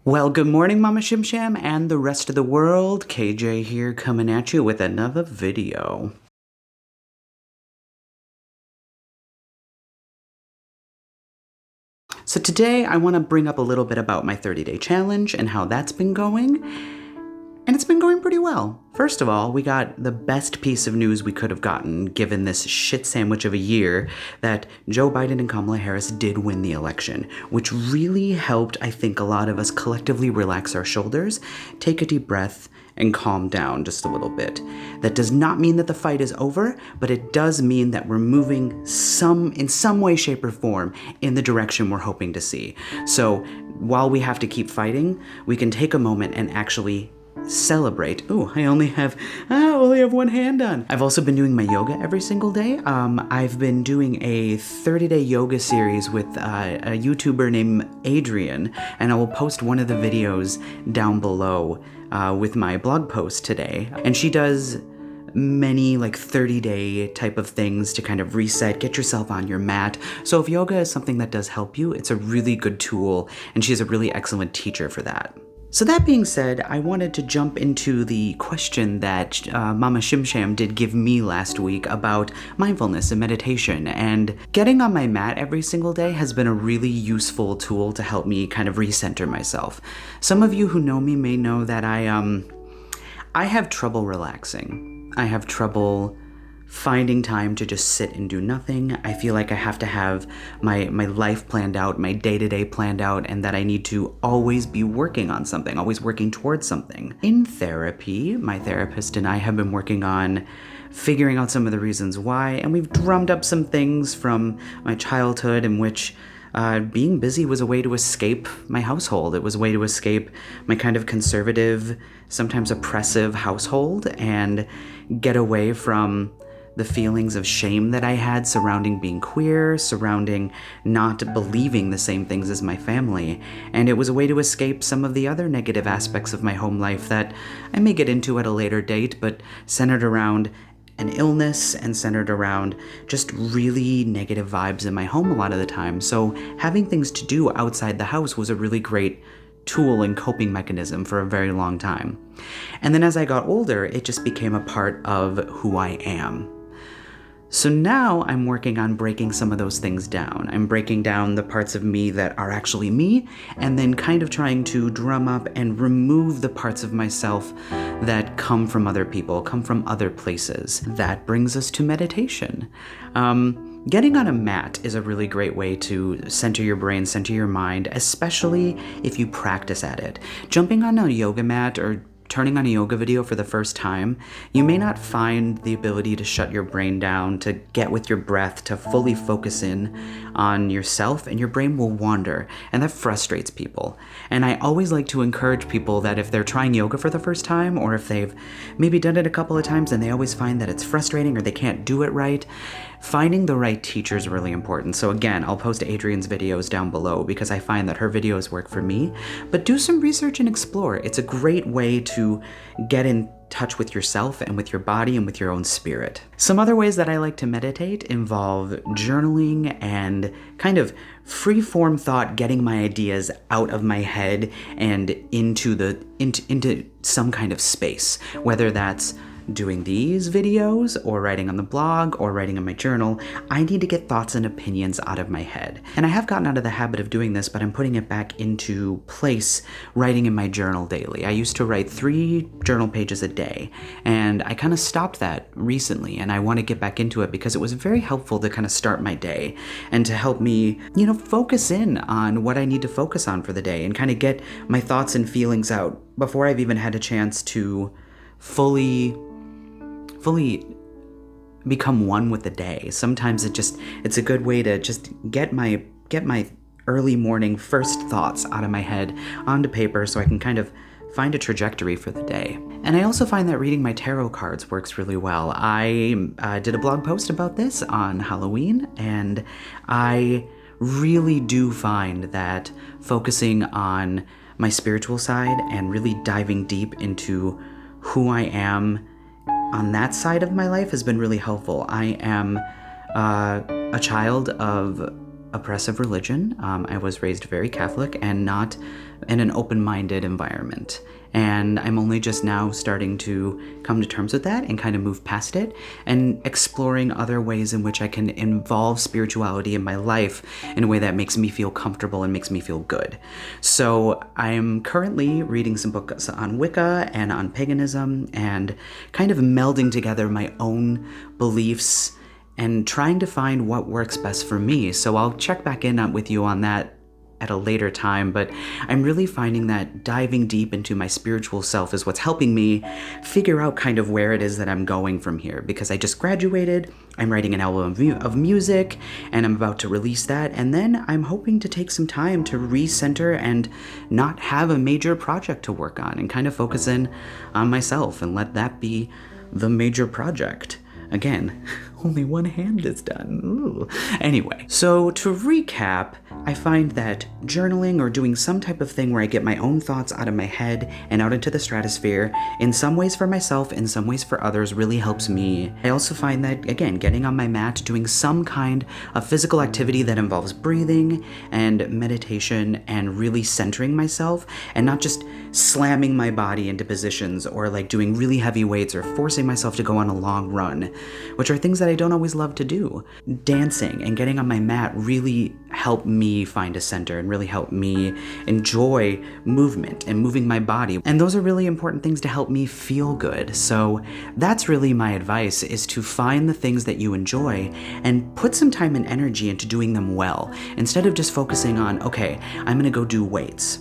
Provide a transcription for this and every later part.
Well, good morning, Mama Shim Sham and the rest of the world. KJ here coming at you with another video. So today I want to bring up a little bit about my 30-day challenge and how that's been going. And it's been going pretty well. First of all, we got the best piece of news we could have gotten given this shit sandwich of a year that Joe Biden and Kamala Harris did win the election, which really helped, I think, a lot of us collectively relax our shoulders, take a deep breath, and calm down just a little bit. That does not mean that the fight is over, but it does mean that we're moving in some way, shape, or form in the direction we're hoping to see. So while we have to keep fighting, we can take a moment and actually celebrate. Ooh, I only have one hand on. I've also been doing my yoga every single day. I've been doing a 30-day yoga series with a YouTuber named Adrian, and I will post one of the videos down below with my blog post today. And she does many 30-day type of things to kind of reset, get yourself on your mat. So if yoga is something that does help you, it's a really good tool, and she's a really excellent teacher for that. So that being said, I wanted to jump into the question that Mama Shim Sham did give me last week about mindfulness and meditation. And getting on my mat every single day has been a really useful tool to help me kind of recenter myself. Some of you who know me may know that I have trouble relaxing. I have trouble finding time to just sit and do nothing. I feel like I have to have my life planned out, my day-to-day planned out, and that I need to always be working on something, always working towards something. In therapy, my therapist and I have been working on figuring out some of the reasons why, and we've drummed up some things from my childhood in which being busy was a way to escape my household. It was a way to escape my kind of conservative, sometimes oppressive household and get away from the feelings of shame that I had surrounding being queer, surrounding not believing the same things as my family. And it was a way to escape some of the other negative aspects of my home life that I may get into at a later date, but centered around an illness and centered around just really negative vibes in my home a lot of the time. So having things to do outside the house was a really great tool and coping mechanism for a very long time. And then as I got older, it just became a part of who I am. So now I'm working on breaking some of those things down. I'm breaking down the parts of me that are actually me, and then kind of trying to drum up and remove the parts of myself that come from other people, come from other places. That brings us to meditation. Getting on a mat is a really great way to center your brain, center your mind, especially if you practice at it. Jumping on a yoga mat or turning on a yoga video for the first time, you may not find the ability to shut your brain down, to get with your breath, to fully focus in on yourself, and your brain will wander, and that frustrates people. And I always like to encourage people that if they're trying yoga for the first time, or if they've maybe done it a couple of times and they always find that it's frustrating or they can't do it right, finding the right teacher is really important. So again, I'll post Adrian's videos down below because I find that her videos work for me, but do some research and explore. It's a great way to get in touch with yourself and with your body and with your own spirit. Some other ways that I like to meditate involve journaling and kind of free-form thought, getting my ideas out of my head and into some kind of space, whether that's doing these videos or writing on the blog or writing in my journal. I need to get thoughts and opinions out of my head. And I have gotten out of the habit of doing this, but I'm putting it back into place, writing in my journal daily. I used to write 3 journal pages a day, and I kind of stopped that recently, and I want to get back into it because it was very helpful to kind of start my day and to help me, focus in on what I need to focus on for the day and kind of get my thoughts and feelings out before I've even had a chance to fully become one with the day. Sometimes it's a good way to just get my early morning first thoughts out of my head onto paper so I can kind of find a trajectory for the day. And I also find that reading my tarot cards works really well. I did a blog post about this on Halloween, and I really do find that focusing on my spiritual side and really diving deep into who I am on that side of my life has been really helpful. I am a child of oppressive religion. I was raised very Catholic and not in an open-minded environment. And I'm only just now starting to come to terms with that and kind of move past it and exploring other ways in which I can involve spirituality in my life in a way that makes me feel comfortable and makes me feel good. So I'm currently reading some books on Wicca and on paganism and kind of melding together my own beliefs and trying to find what works best for me. So I'll check back in with you on that at a later time, but I'm really finding that diving deep into my spiritual self is what's helping me figure out kind of where it is that I'm going from here, because I just graduated, I'm writing an album of music, and I'm about to release that, and then I'm hoping to take some time to recenter and not have a major project to work on and kind of focus in on myself and let that be the major project. Again, only one hand is done. Ooh. Anyway, so to recap, I find that journaling or doing some type of thing where I get my own thoughts out of my head and out into the stratosphere, in some ways for myself, in some ways for others, really helps me. I also find that, again, getting on my mat, doing some kind of physical activity that involves breathing and meditation and really centering myself and not just slamming my body into positions or like doing really heavy weights or forcing myself to go on a long run, which are things that I don't always love to do. Dancing and getting on my mat really help me find a center and really help me enjoy movement and moving my body. And those are really important things to help me feel good. So that's really my advice, is to find the things that you enjoy and put some time and energy into doing them well, instead of just focusing on, okay, I'm gonna go do weights.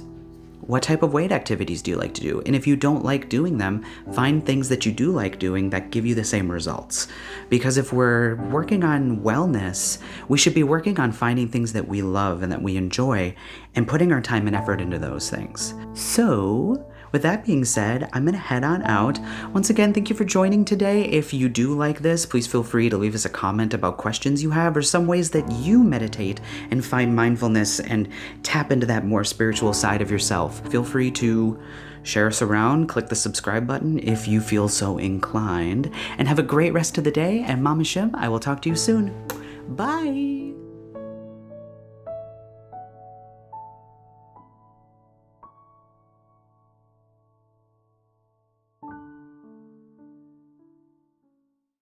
What type of weight activities do you like to do? And if you don't like doing them, find things that you do like doing that give you the same results. Because if we're working on wellness, we should be working on finding things that we love and that we enjoy and putting our time and effort into those things. So, with that being said, I'm gonna head on out. Once again, thank you for joining today. If you do like this, please feel free to leave us a comment about questions you have or some ways that you meditate and find mindfulness and tap into that more spiritual side of yourself. Feel free to share us around, click the subscribe button if you feel so inclined, and have a great rest of the day. And Mama Shim, I will talk to you soon. Bye!